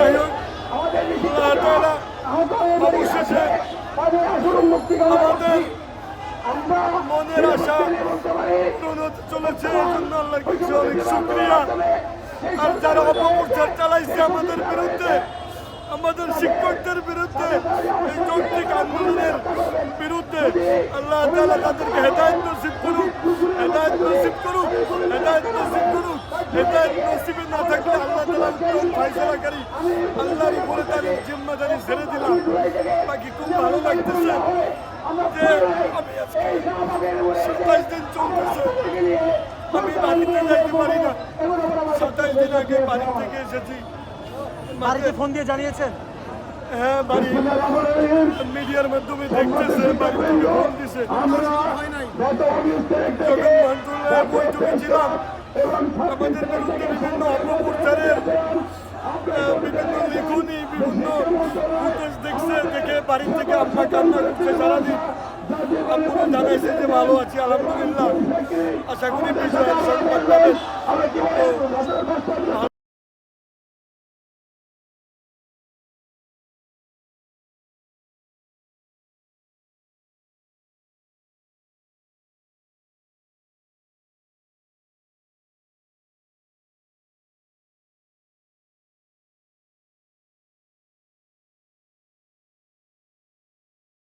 যাই হোক আল্লাহ তাআলা অবশেষে আমাদের মনের আশা পূরণ হতে চলেছে। এই জন্য আল্লাহর কাছে অনেক শুকরিয়া। আর যারা অপপ্রচার চালাইছে আমাদের বিরুদ্ধে, আমাদের শিক্ষকদের বিরুদ্ধে, এই যৌক্তিক আন্দোলনের বিরুদ্ধে, আল্লাহ তাআলা তাদেরকে হেদায়েত নসিব করুক, হেদায়েত নসিব করুক, হেদায়েত নসিব করুক। হেদায়েত নসিবে না থাকলে আল্লাহ তাআলা উত্তম ফয়সালাকারী, আল্লাহর উপরে তাদের জিম্মাদারি ছেড়ে দিলাম। বাকি খুব ভালো লাগতেছে যে আমি আজকে 27 দিন চলতেছে, আমি বাড়িতে যাইতে পারি না। 27 দিন আগে বাড়ি থেকে এসেছি। বাড়িতে ফোন দিয়ে জানিয়েছেন? হ্যাঁ, বাড়ি মিডিয়ার মাধ্যমে দেখতেছে, বাড়ি থেকে ফোন দিছে। যখন মন্ত্রণালয়ে বৈঠকে ছিলাম, আমাদের বিরুদ্ধে বিভিন্ন অপপ্রচারের বিভিন্ন লিখনি, বিভিন্ন ফুটেজ দেখছে, দেখে বাড়ি থেকে আম্মা কান্না করছে সারাদিন। আম্মুকে জানাইছে যে ভালো আছি আলহামদুলিল্লাহ, আশা করি বিজয়ের সংবাদ পাবেন।